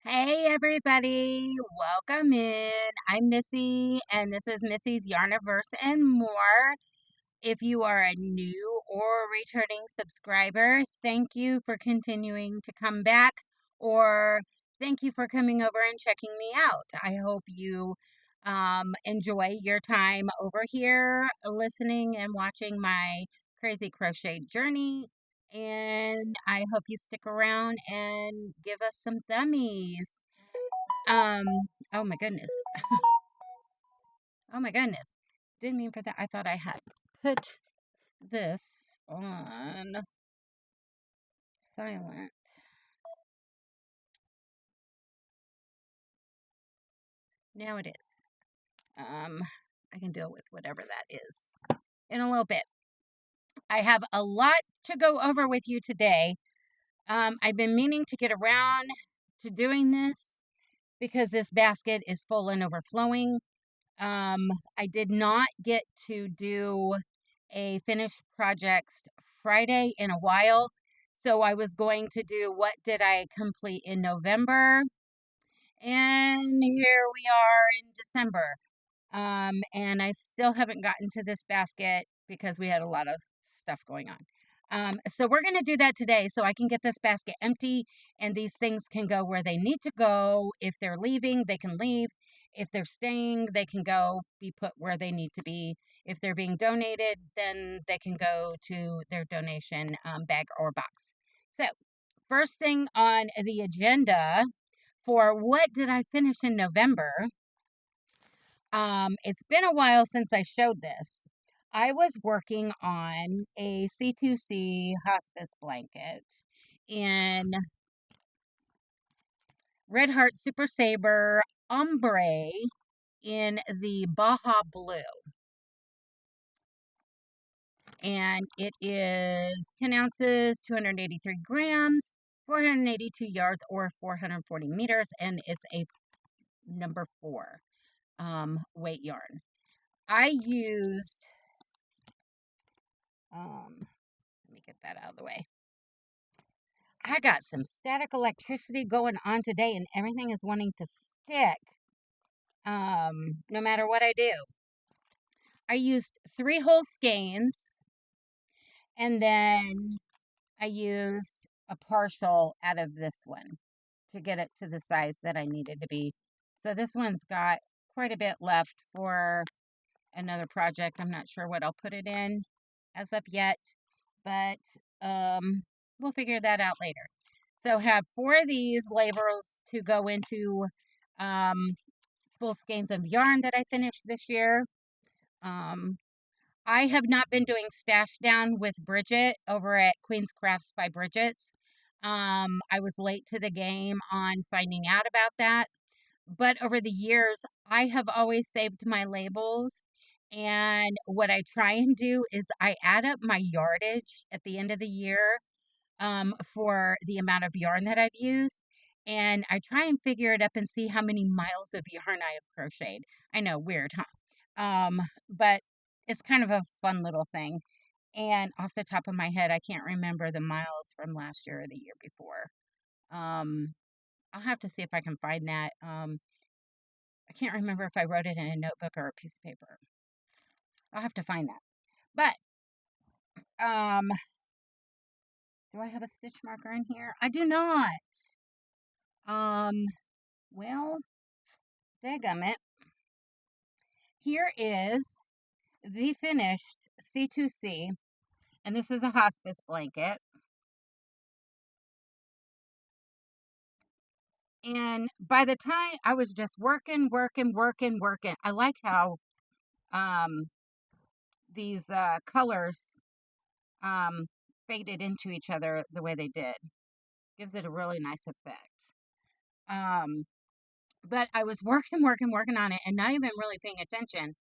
Hey everybody, welcome in. I'm Missy and this is Missy's Yarniverse and more. If you are a new or returning subscriber, thank you for continuing to come back, or thank you for coming over and checking me out. I hope you enjoy your time over here listening and watching my crazy crochet journey. And I hope you stick around and give us some thummies. Um, oh my goodness. Oh my goodness. Didn't mean for that. I thought I had put this on silent. Now it is. I can deal with whatever that is in a little bit. I have a lot to go over with you today. I've been meaning to get around to doing this because this basket is full and overflowing. I did not get to do a finished project Friday in a while. So I was going to do what did I complete in November. And here we are in December. And I still haven't gotten to this basket because we had a lot of stuff going on. So we're going to do that today so I can get this basket empty and these things can go where they need to go. If they're leaving, they can leave. If they're staying, they can go be put where they need to be. If they're being donated, then they can go to their donation bag or box. So first thing on the agenda for what did I finish in November? It's been a while since I showed this. I was working on a C2C hospice blanket in Red Heart Super Saber Ombre in the Baja Blue. And it is 10 ounces, 283 grams, 482 yards, or 440 meters. And it's a number 4 weight yarn. I used, let me get that out of the way. I got some static electricity going on today and everything is wanting to stick. No matter what I do. I used 3 whole skeins and then I used a partial out of this one to get it to the size that I needed to be. So this one's got quite a bit left for another project. I'm not sure what I'll put it in as of yet, but we'll figure that out later. So have 4 of these labels to go into full skeins of yarn that I finished this year. I have not been doing stash down with Bridget over at Queen's Crafts by Bridget's. I was late to the game on finding out about that. But over the years, I have always saved my labels. And what I try and do is I add up my yardage at the end of the year for the amount of yarn that I've used. And I try and figure it up and see how many miles of yarn I have crocheted. I know, weird, huh? But it's kind of a fun little thing. And off the top of my head, I can't remember the miles from last year or the year before. I'll have to see if I can find that. I can't remember if I wrote it in a notebook or a piece of paper. I'll have to find that. But, do I have a stitch marker in here? I do not. Well, dagummit. Here is the finished C2C, and this is a hospice blanket. And by the time I was just working. I like how these colors faded into each other the way they did. Gives it a really nice effect. But I was working on it and not even really paying attention.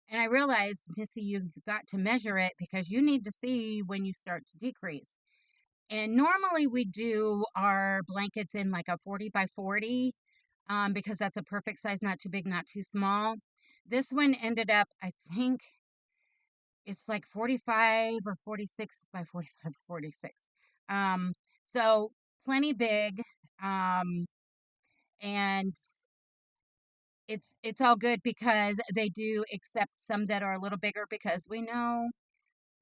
And I realized, Missy, you've got to measure it because you need to see when you start to decrease. And normally we do our blankets in like a 40 by 40 because that's a perfect size, not too big, not too small. This one ended up, I think it's like 45 or 46 by 45, 46. So plenty big. and it's all good because they do accept some that are a little bigger because we know,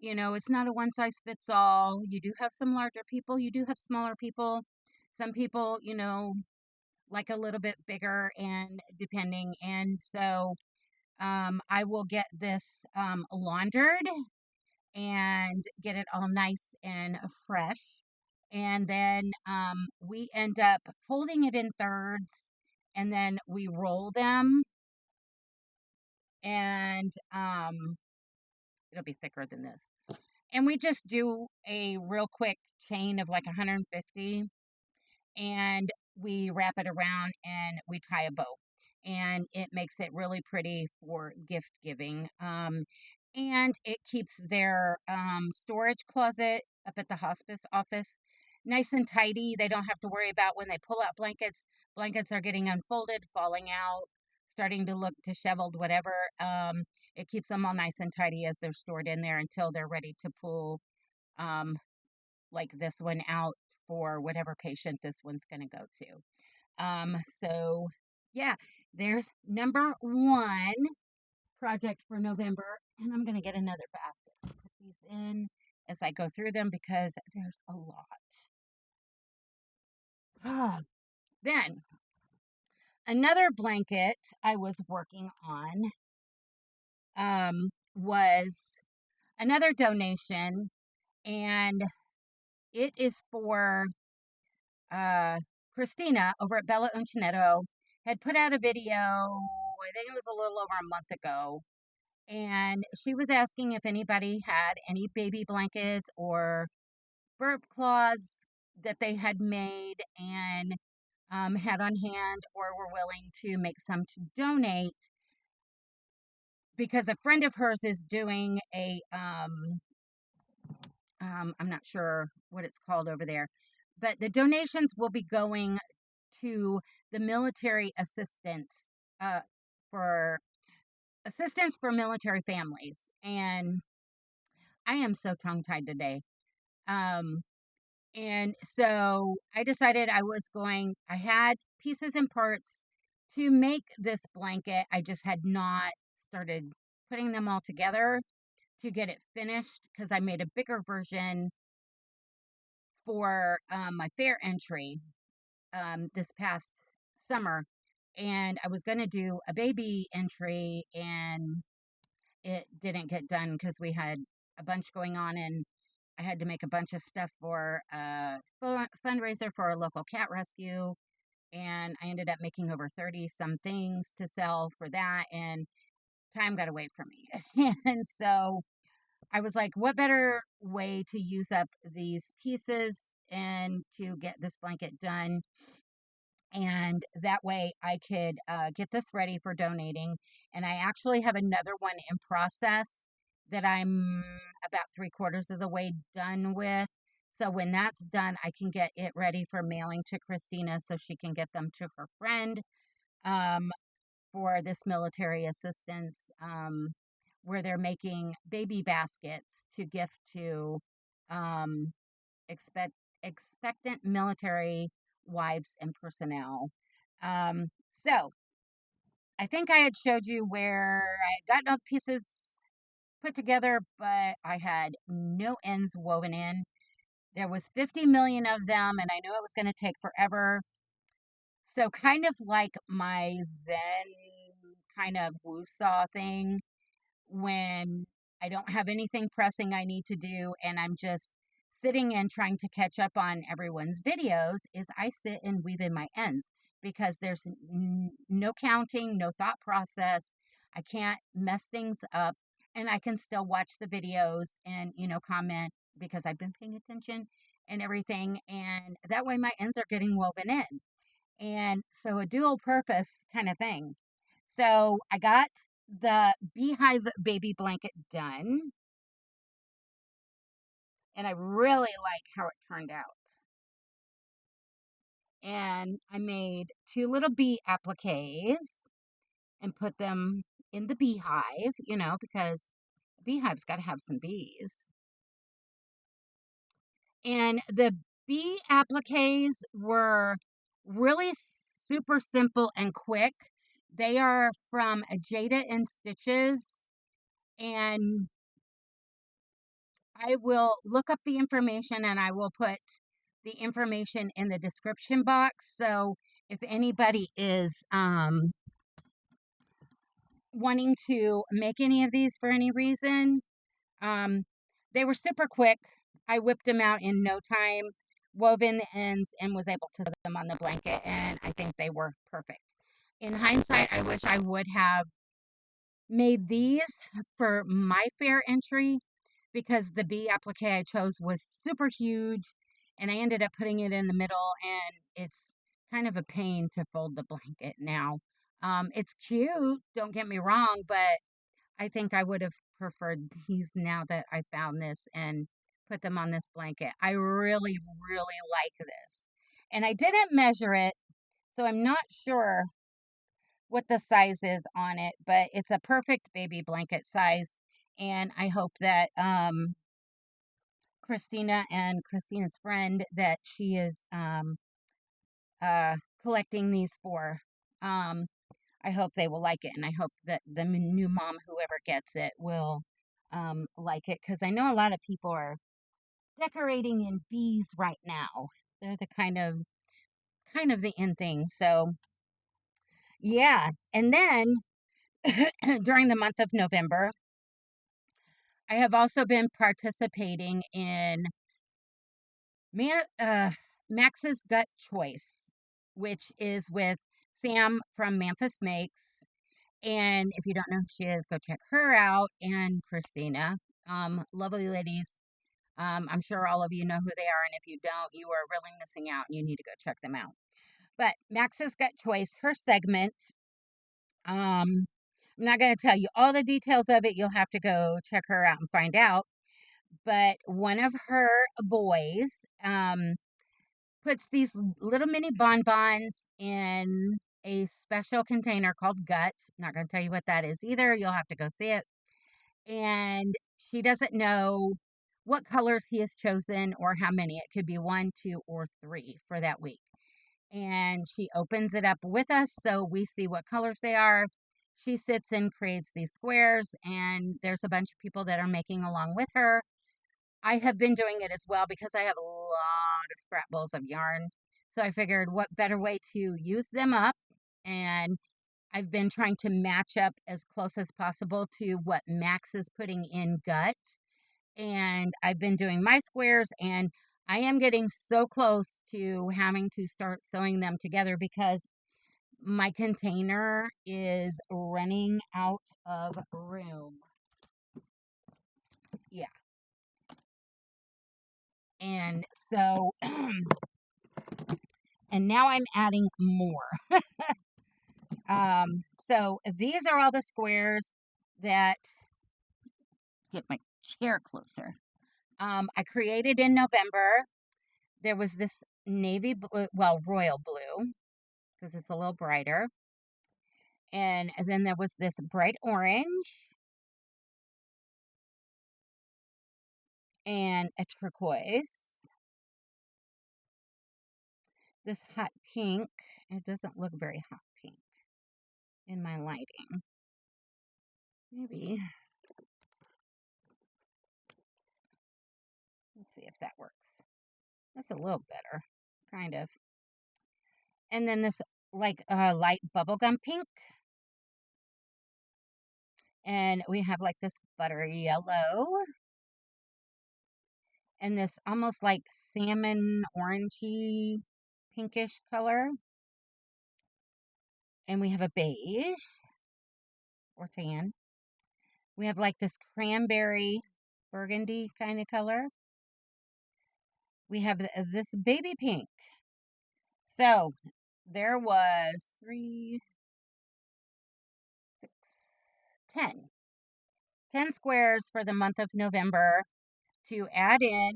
it's not a one size fits all. You do have some larger people, you do have smaller people. Some people, like a little bit bigger and depending. And so I will get this laundered and get it all nice and fresh. And then we end up folding it in thirds and then we roll them and it'll be thicker than this. And we just do a real quick chain of like 150 and we wrap it around and we tie a bow. And it makes it really pretty for gift giving. And it keeps their storage closet up at the hospice office nice and tidy. They don't have to worry about when they pull out blankets. Blankets are getting unfolded, falling out, starting to look disheveled, whatever. It keeps them all nice and tidy as they're stored in there until they're ready to pull um, like this one out for whatever patient this one's going to go to. So yeah, there's number one project for November, and I'm going to get another basket to put these in as I go through them because there's a lot. Then another blanket I was working on was another donation, and it is for Christina over at Bella Uncinetto had put out a video, I think it was a little over a month ago, and she was asking if anybody had any baby blankets or burp cloths that they had made and had on hand or were willing to make some to donate because a friend of hers is doing a I'm not sure what it's called over there, but the donations will be going to the military assistance for assistance for military families. And I am so tongue tied today. Um, and so I decided I had pieces and parts to make this blanket. I just had not started putting them all together to get it finished because I made a bigger version for my fair entry this past summer. And I was going to do a baby entry and it didn't get done because we had a bunch going on and I had to make a bunch of stuff for a fundraiser for a local cat rescue. And I ended up making over 30 some things to sell for that. And time got away from me. And so I was like, what better way to use up these pieces and to get this blanket done? And that way I could get this ready for donating. And I actually have another one in process that I'm about 3/4 of the way done with. So when that's done, I can get it ready for mailing to Christina so she can get them to her friend um, for this military assistance where they're making baby baskets to gift to um, expect expectant military wives and personnel. So I think I had showed you where I got all the pieces put together, but I had no ends woven in. There was 50 million of them, and I knew it was going to take forever. So kind of like my Zen kind of woo-saw thing, when I don't have anything pressing I need to do and I'm just sitting and trying to catch up on everyone's videos, is I sit and weave in my ends because there's no counting, no thought process. I can't mess things up and I can still watch the videos and, comment because I've been paying attention and everything. And that way my ends are getting woven in. And so a dual purpose kind of thing. So I got the beehive baby blanket done, and I really like how it turned out. And I made 2 little bee appliques and put them in the beehive, because a beehive's got to have some bees. And the bee appliques were really super simple and quick. They are from Jada and Stitches, and I will look up the information and I will put the information in the description box. So if anybody is wanting to make any of these for any reason, they were super quick. I whipped them out in no time, wove in the ends, and was able to sew them on the blanket, and I think they were perfect. In hindsight, I wish I would have made these for my fair entry, because the bee applique I chose was super huge, and I ended up putting it in the middle, and it's kind of a pain to fold the blanket now. It's cute, don't get me wrong, but I think I would have preferred these now that I found this and put them on this blanket. I really, really like this. And I didn't measure it, so I'm not sure what the size is on it, but it's a perfect baby blanket size. And I hope that Christina and Christina's friend that she is uh, collecting these for, I hope they will like it, and I hope that the new mom, whoever gets it, will like it, because I know a lot of people are decorating in bees right now. They're the kind of the in thing. So yeah, and then during the month of November, I have also been participating in Max's Gut Choice, which is with Sam from Memphis Makes. And if you don't know who she is, go check her out, and Christina. Lovely ladies. I'm sure all of you know who they are, and if you don't, you are really missing out, and you need to go check them out. But Max's Gut Choice, her segment, I'm not going to tell you all the details of it. You'll have to go check her out and find out. But one of her boys puts these little mini bonbons in a special container called Gut. I'm not going to tell you what that is either. You'll have to go see it. And she doesn't know what colors he has chosen or how many. It could be 1, 2, or 3 for that week. And she opens it up with us so we see what colors they are. She sits and creates these squares, and there's a bunch of people that are making along with her. I have been doing it as well because I have a lot of scrap bowls of yarn. So I figured what better way to use them up. And I've been trying to match up as close as possible to what Max is putting in Gut. And I've been doing my squares, and I am getting so close to having to start sewing them together because my container is running out of room. Yeah. And so, and now I'm adding more. So these are all the squares that, get my chair closer. I created in November. There was this navy blue, well, royal blue, because it's a little brighter. And then there was this bright orange and a turquoise. This hot pink. It doesn't look very hot pink in my lighting. Maybe. Let's see if that works. That's a little better, kind of. And then this like light bubblegum pink. And we have like this buttery yellow. And this almost like salmon orangey pinkish color. And we have a beige or tan. We have like this cranberry burgundy kind of color. We have this baby pink. So there was 3, 6, 10. 10 squares for the month of November to add in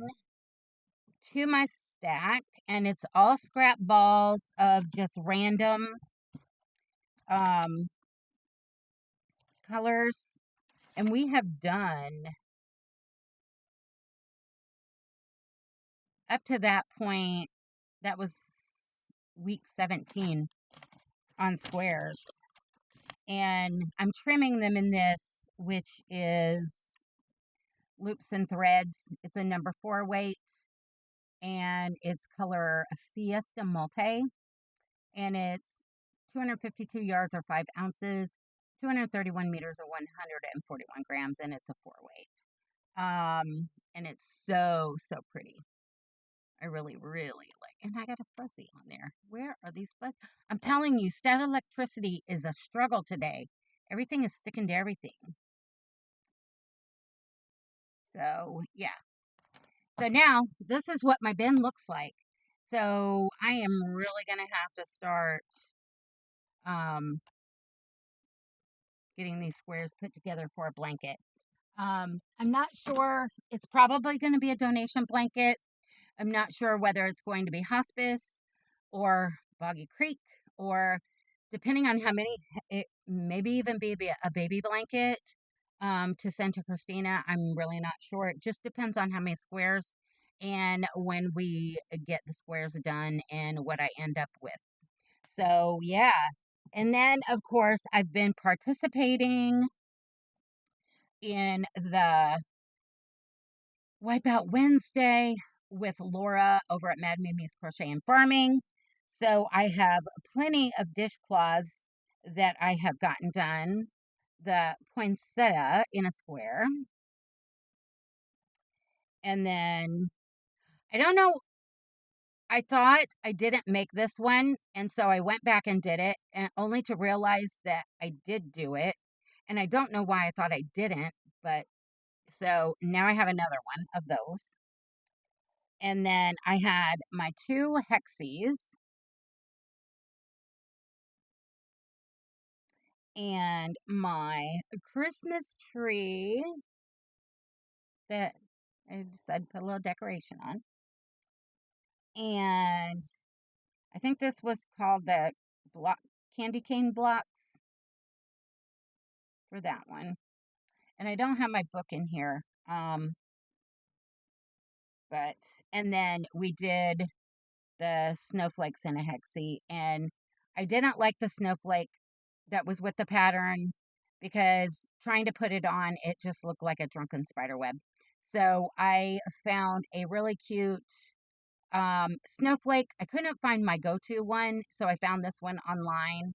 to my stack. And it's all scrap balls of just random colors. And we have done, up to that point, that was week 17. on squares. And I'm trimming them in this, which is Loops and Threads. It's a number 4 weight, and it's color Fiesta Multi, and it's 252 yards or 5 ounces, 231 meters or 141 grams, and it's a 4 weight. And it's so pretty. I really like, and I got a fuzzy on there. Where are these fuzz? I'm telling you, stat electricity is a struggle today. Everything is sticking to everything. So, yeah. So now, this is what my bin looks like. So, I am really going to have to start getting these squares put together for a blanket. I'm not sure. It's probably going to be a donation blanket. I'm not sure whether it's going to be hospice or Boggy Creek, or depending on how many, it maybe even be a baby blanket to send to Christina. I'm really not sure. It just depends on how many squares and when we get the squares done and what I end up with. So, yeah. And then, of course, I've been participating in the Wipeout Wednesday with Laura over at Mad Mimi's Crochet and Farming. So I have plenty of dishcloths that I have gotten done. The poinsettia in a square. And then, I don't know, I thought I didn't make this one, and so I went back and did it, and only to realize that I did do it. And I don't know why I thought I didn't, but so now I have another one of those. And then I had my 2 hexies and my Christmas tree that I decided to put a little decoration on. And I think this was called the block candy cane blocks for that one. And I don't have my book in here. But and then we did the snowflakes in a hexie, and I didn't like the snowflake that was with the pattern because trying to put it on, it just looked like a drunken spider web. So I found a really cute snowflake. I couldn't find my go-to one, so I found this one online,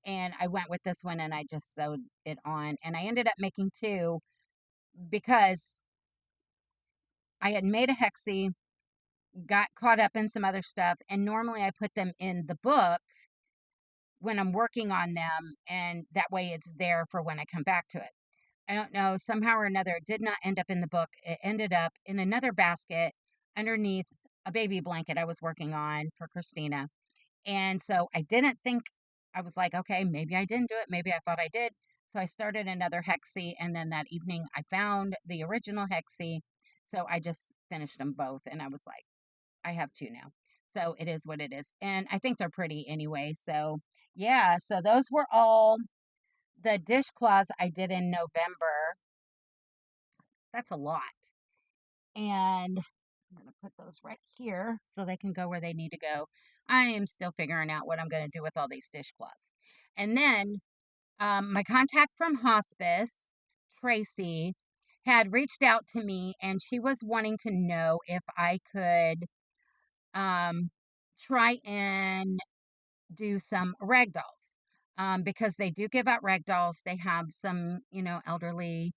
and I went with this one and I just sewed it on, and I ended up making 2 because I had made a hexie, got caught up in some other stuff, and normally I put them in the book when I'm working on them, and that way it's there for when I come back to it. I don't know, somehow or another, it did not end up in the book. It ended up in another basket underneath a baby blanket I was working on for Christina. And so I didn't think, I was like, okay, maybe I didn't do it. Maybe I thought I did. So I started another hexie, and then that evening I found the original hexie. So I just finished them both, and I was like, I have 2 now. So it is what it is. And I think they're pretty anyway. So yeah, so those were all the dishcloths I did in November. That's a lot. And I'm going to put those right here so they can go where they need to go. I am still figuring out what I'm going to do with all these dishcloths. And then my contact from hospice, Tracy, had reached out to me, and she was wanting to know if I could try and do some rag dolls, because they do give out rag dolls. They have some, elderly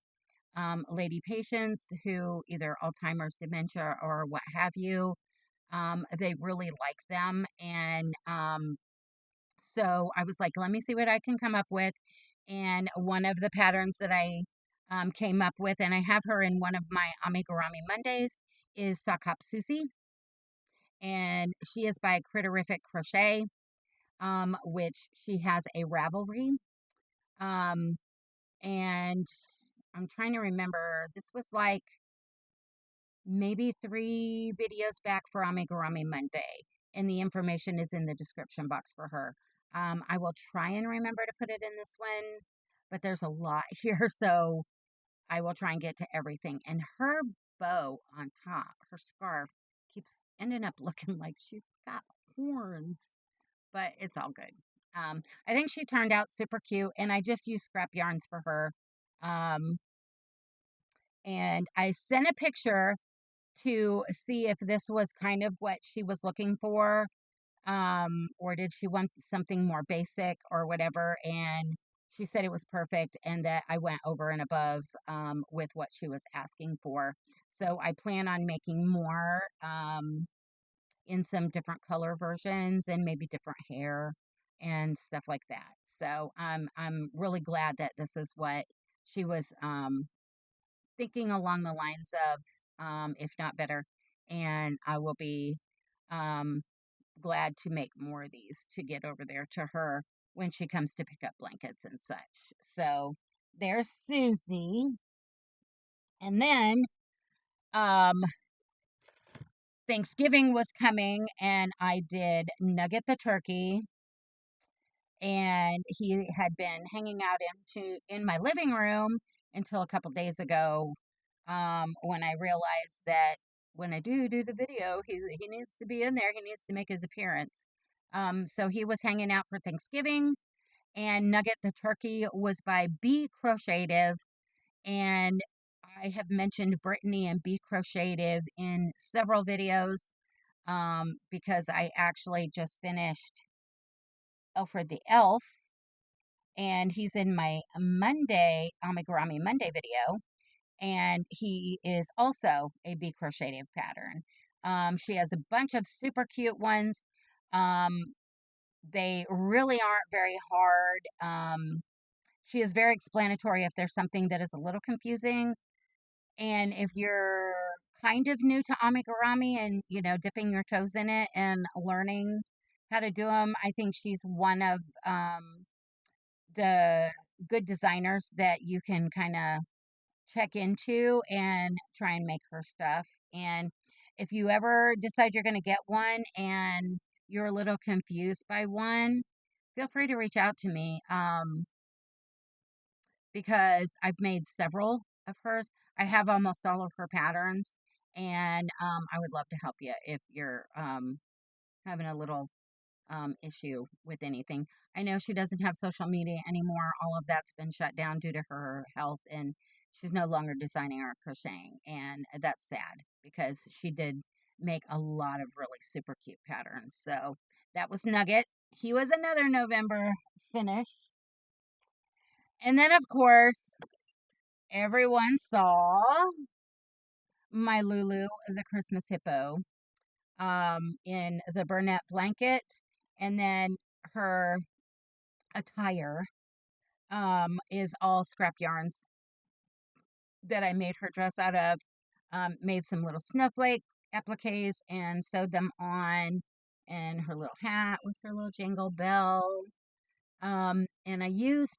lady patients who either Alzheimer's, dementia, or what have you. They really like them. And so I was like, let me see what I can come up with. And one of the patterns that I came up with, and I have her in one of my Amigurumi Mondays, is Hop Suzy. And she is by Critter-iffic Crochet, which she has a Ravelry. Um, and I'm trying to remember, this was like maybe 3 videos back for Amigurumi Monday, and the information is in the description box for her. I will try and remember to put it in this one, but there's a lot here, so I will try and get to everything. And her bow on top, her scarf, keeps ending up looking like she's got horns, but it's all good. I think she turned out super cute, and I just used scrap yarns for her. Um, and I sent a picture to see if this was kind of what she was looking for, or did she want something more basic or whatever. And she said it was perfect and that I went over and above with what she was asking for. So I plan on making more in some different color versions and maybe different hair and stuff like that. So I'm really glad that this is what she was thinking along the lines of, if not better. And I will be um, glad to make more of these to get over there to her when she comes to pick up blankets and such. So there's Susie. And then um, Thanksgiving was coming, and I did Nugget the turkey, and he had been hanging out in my living room until a couple days ago, when I realized that when I do the video, he needs to be in there. He needs to make his appearance. So he was hanging out for Thanksgiving, and Nugget the turkey was by Be Crochetive, and I have mentioned Brittany and Be Crochetive in several videos, because I actually just finished Alfred the Elf, and he's in my Amigurumi Monday video, and he is also a Be Crochetive pattern. She has a bunch of super cute ones. Um, they really aren't very hard. She is very explanatory if there's something that is a little confusing. And if you're kind of new to amigurumi and, dipping your toes in it and learning how to do them, I think she's one of the good designers that you can kind of check into and try and make her stuff. And if you ever decide you're going to get one and you're a little confused by one, feel free to reach out to me, because I've made several of hers. I have almost all of her patterns, and I would love to help you if you're having a little issue with anything. I know she doesn't have social media anymore. All of that's been shut down due to her health, and she's no longer designing or crocheting. And that's sad because she did make a lot of really super cute patterns. So that was Nugget. He was another November finish. And then, of course, everyone saw my Lulu, the Christmas hippo, in the Burnett blanket, and then her attire is all scrap yarns that I made her dress out of. Made some little snowflake appliques and sewed them on, and her little hat with her little jingle bell. And I used,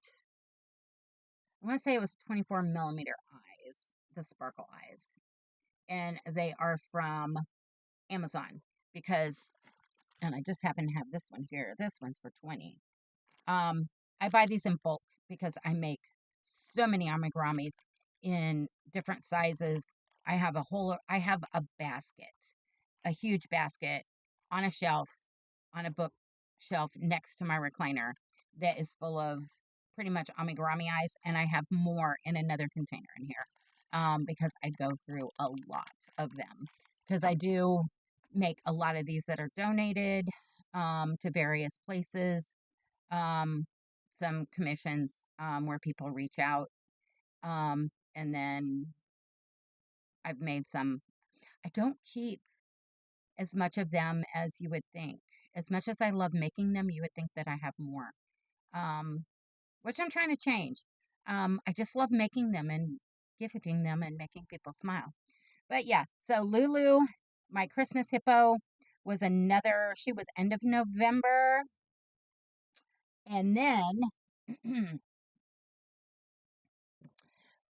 I want to say it was 24 millimeter eyes, the sparkle eyes, and they are from Amazon because, and I just happen to have this one here. This one's for 20. I buy these in bulk because I make so many amigurumis in different sizes. I have a basket, a huge basket on a shelf, on a bookshelf next to my recliner that is full of pretty much amigurumi eyes, and I have more in another container in here, because I go through a lot of them because I do make a lot of these that are donated to various places, some commissions where people reach out, and then I've made some. I don't keep as much of them as you would think. As much as I love making them, you would think that I have more, um, which I'm trying to change. I just love making them and gifting them and making people smile. But yeah, so Lulu, my Christmas hippo, was another, she was end of November. And then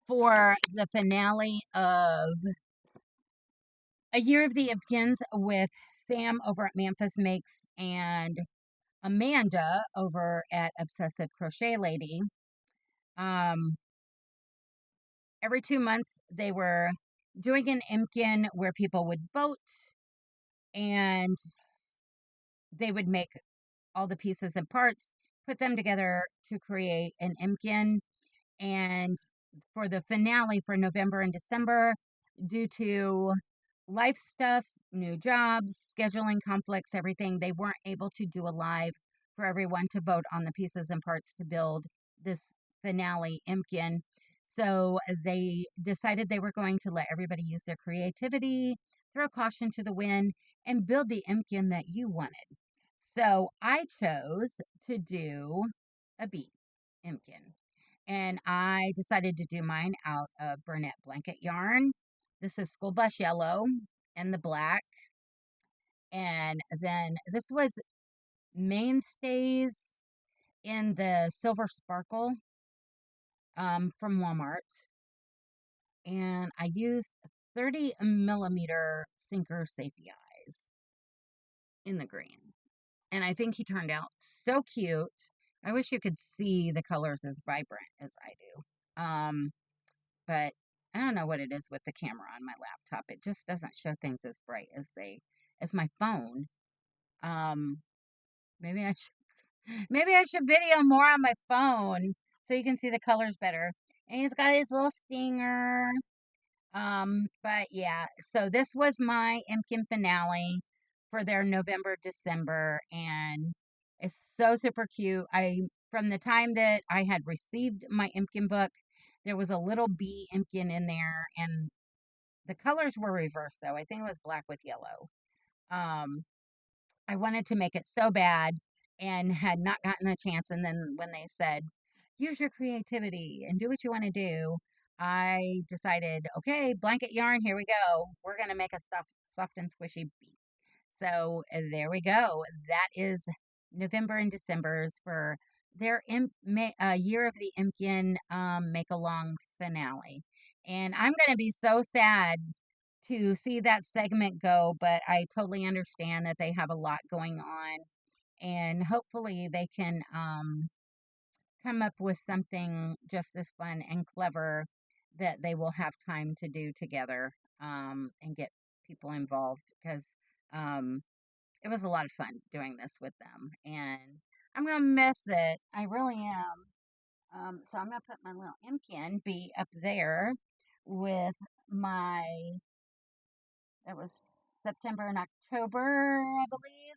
for the finale of A Year of the Impkins with Sam over at Memphis Makes and Amanda over at Obsessive Crochet Lady. Every 2 months, they were doing an Impkin where people would vote and they would make all the pieces and parts. put them together to create an Impkin. And for the finale for November and December, due to life stuff, new jobs, scheduling conflicts, everything, they weren't able to do a live for everyone to vote on the pieces and parts to build this finale Impkin. So they decided they were going to let everybody use their creativity, throw caution to the wind, and build the Impkin that you wanted. So I chose to do a bee Impkin. And I decided to do mine out of Burnett blanket yarn. This is school bus yellow and the black. And then this was mainstays in the silver sparkle from Walmart. And I used 30mm sinker safety eyes in the green. And I think he turned out so cute. I wish you could see the colors as vibrant as I do. But I don't know what it is with the camera on my laptop. It just doesn't show things as bright as my phone. Um, maybe I should video more on my phone so you can see the colors better. And he's got his little stinger. But yeah, so this was my Impkin finale for their November, December, and it's so super cute. From the time that I had received my Impkin book, there was a little bee Impkin in there, and the colors were reversed though. I think it was black with yellow. Um, I wanted to make it so bad and had not gotten a chance. And then when they said, use your creativity and do what you want to do, I decided, okay, blanket yarn, here we go. We're going to make a soft and squishy bee. So there we go. That is November and December's for their Year of the Impkin make along finale. And I'm going to be so sad to see that segment go, but I totally understand that they have a lot going on, and hopefully they can come up with something just as fun and clever that they will have time to do together, and get people involved, because um, it was a lot of fun doing this with them, and I'm gonna miss it. I really am. So I'm gonna put my little Impkin bee up there with my, that was September and October, I believe.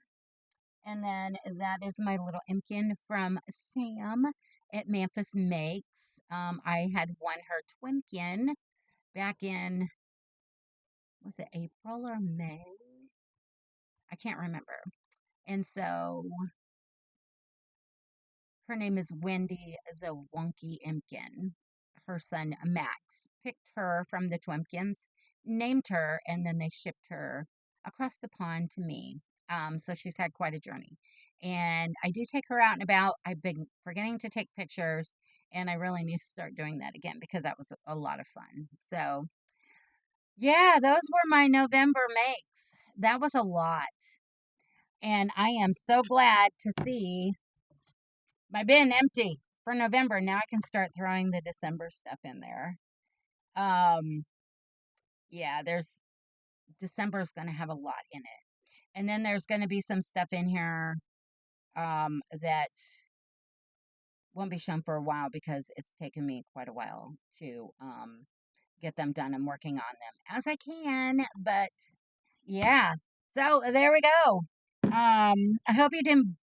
And then that is my little Impkin from Sam at Memphis Makes. I had won her Twinkin back in, was it April or May? I can't remember. And so her name is Wendy the Wonky Impkin. Her son Max picked her from the Twimpkins, named her, and then they shipped her across the pond to me. So she's had quite a journey. And I do take her out and about. I've been forgetting to take pictures, and I really need to start doing that again because that was a lot of fun. So, yeah, those were my November makes. That was a lot. And I am so glad to see my bin empty for November. Now I can start throwing the December stuff in there. Um, yeah, December's going to have a lot in it. And then there's going to be some stuff in here that won't be shown for a while because it's taken me quite a while to get them done. I'm working on them as I can, but yeah. So there we go. I hope you didn't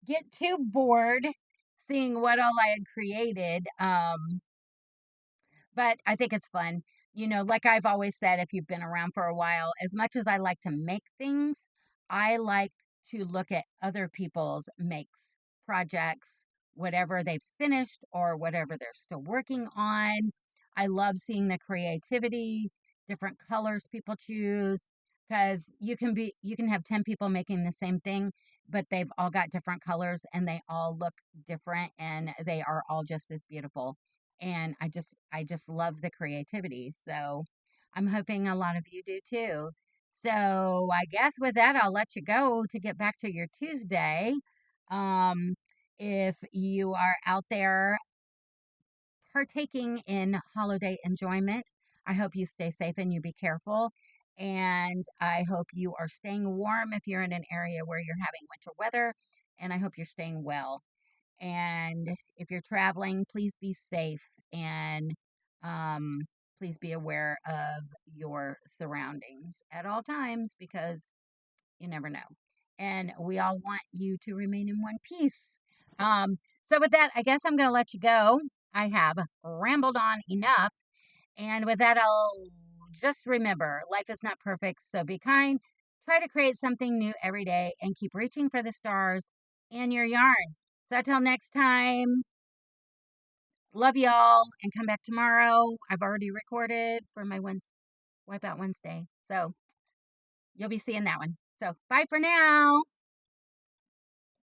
get too bored seeing what all I had created. But I think it's fun. You know, like I've always said, if you've been around for a while, as much as I like to make things, I like to look at other people's makes, projects, whatever they've finished or whatever they're still working on. I love seeing the creativity, different colors people choose, because you can have 10 people making the same thing, but they've all got different colors and they all look different and they are all just as beautiful, and I just love the creativity. So I'm hoping a lot of you do too. So I guess with that, I'll let you go to get back to your Tuesday. Um, if you are out there partaking in holiday enjoyment, I hope you stay safe and you be careful. And I hope you are staying warm if you're in an area where you're having winter weather. And I hope you're staying well. And if you're traveling, please be safe and um, please be aware of your surroundings at all times because you never know. And we all want you to remain in one piece. So with that, I guess I'm going to let you go. I have rambled on enough. And with that, I'll just remember life is not perfect, so be kind. Try to create something new every day and keep reaching for the stars in your yarn. So until next time, love y'all and come back tomorrow. I've already recorded for my Wipeout Wednesday. So you'll be seeing that one. So bye for now.